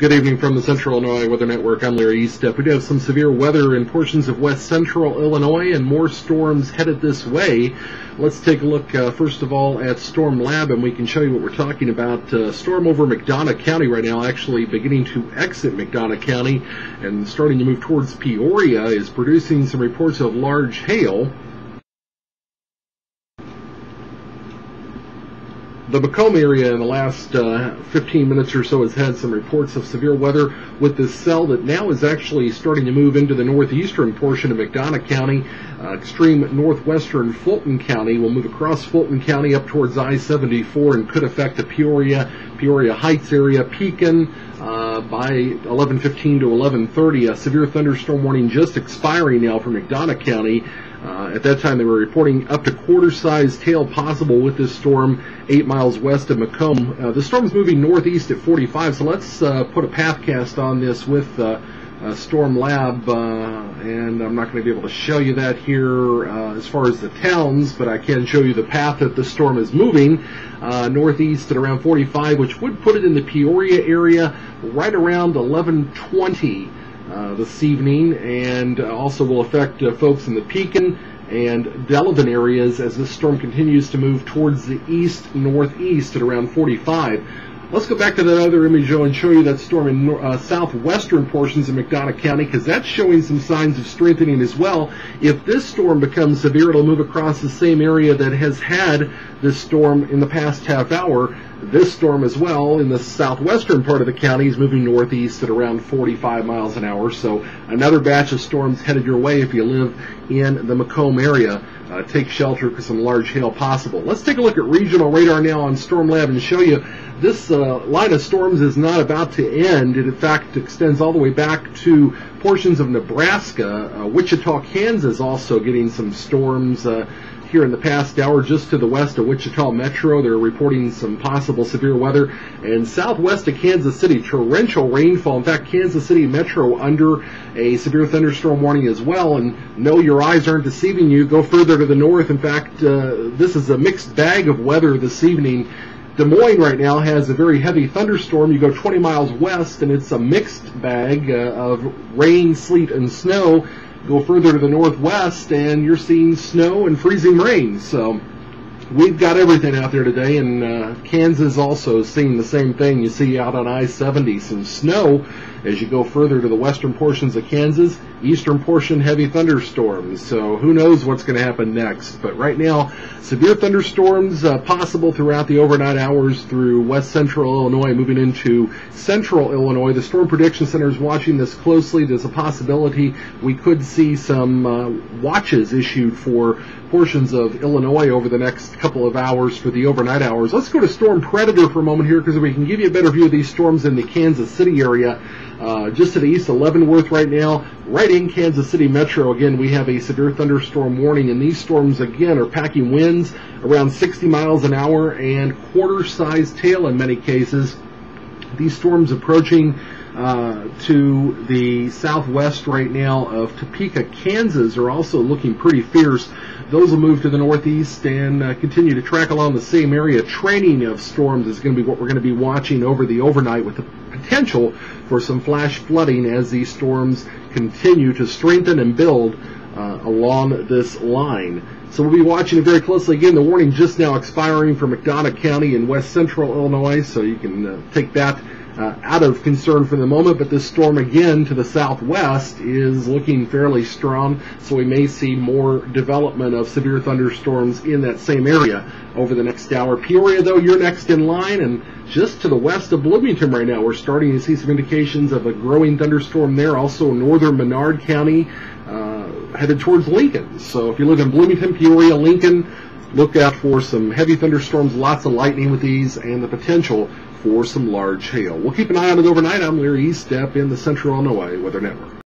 Good evening from the Central Illinois Weather Network. I'm Larry Eastep. We do have some severe weather in portions of west central Illinois and more storms headed this way. Let's take a look first of all at Storm Lab, and we can show you what we're talking about. Storm over McDonough County right now, actually beginning to exit McDonough County and starting to move towards Peoria, is producing some reports of large hail. The Macomb area in the last 15 minutes or so has had some reports of severe weather with this cell that now is actually starting to move into the northeastern portion of McDonough County. Extreme northwestern Fulton County will move across Fulton County up towards I-74 and could affect the Peoria Heights area. Pekin by 11:15 to 11:30. A severe thunderstorm warning just expiring now for McDonough County. At that time, they were reporting up to quarter-sized hail possible with this storm 8 miles west of Macomb. The storm's moving northeast at 45, so let's put a pathcast on this with Storm Lab, and I'm not going to be able to show you that here as far as the towns, but I can show you the path that the storm is moving northeast at around 45, which would put it in the Peoria area right around 11:20. This evening, and also will affect folks in the Pekin and Delavan areas as this storm continues to move towards the east-northeast at around 45. Let's go back to that other image, Joe, and show you that storm in southwestern portions of McDonough County, because that's showing some signs of strengthening as well. If this storm becomes severe, it'll move across the same area that has had this storm in the past half hour. This storm as well in the southwestern part of the county is moving northeast at around 45 miles an hour. So another batch of storms headed your way if you live in the Macomb area. Take shelter because some large hail possible. Let's take a look at regional radar now on Storm Lab and show you this line of storms is not about to end. It in fact extends all the way back to portions of Nebraska. Wichita, Kansas also getting some storms here in the past hour. Just to the west of Wichita Metro, they're reporting some possible severe weather. And southwest of Kansas City, torrential rainfall. In fact, Kansas City Metro under a severe thunderstorm warning as well. And no, your eyes aren't deceiving you. Go further to the north. In fact, this is a mixed bag of weather this evening. Des Moines right now has a very heavy thunderstorm. You go 20 miles west and it's a mixed bag of rain, sleet, and snow. Go further to the northwest and you're seeing snow and freezing rain. So we've got everything out there today, and Kansas also seeing the same thing. You see out on I-70 some snow as you go further to the western portions of Kansas. Eastern portion, heavy thunderstorms. So who knows what's going to happen next. But right now, severe thunderstorms possible throughout the overnight hours through west central Illinois, moving into central Illinois. The Storm Prediction Center is watching this closely. There's a possibility we could see some watches issued for portions of Illinois over the next couple of hours for the overnight hours. Let's go to Storm Predator for a moment here, because we can give you a better view of these storms in the Kansas City area. Just to the east of Leavenworth right now, right in Kansas City Metro. Again, we have a severe thunderstorm warning, and these storms again are packing winds around 60 miles an hour and quarter-sized hail in many cases. These storms approaching to the southwest right now of Topeka, Kansas, are also looking pretty fierce. Those will move to the northeast and continue to track along the same area. Training of storms is going to be what we're going to be watching over the overnight, with the potential for some flash flooding as these storms continue to strengthen and build along this line. So we'll be watching it very closely. Again, the warning just now expiring for McDonough County in west central Illinois, so you can take that out of concern for the moment. But this storm again to the southwest is looking fairly strong, so we may see more development of severe thunderstorms in that same area over the next hour. Peoria, though, you're next in line, and just to the west of Bloomington right now, we're starting to see some indications of a growing thunderstorm there. Also northern Menard County headed towards Lincoln. So if you live in Bloomington, Peoria, Lincoln, look out for some heavy thunderstorms, lots of lightning with these, and the potential for some large hail. We'll keep an eye on it overnight. I'm Larry Eastep in the Central Illinois Weather Network.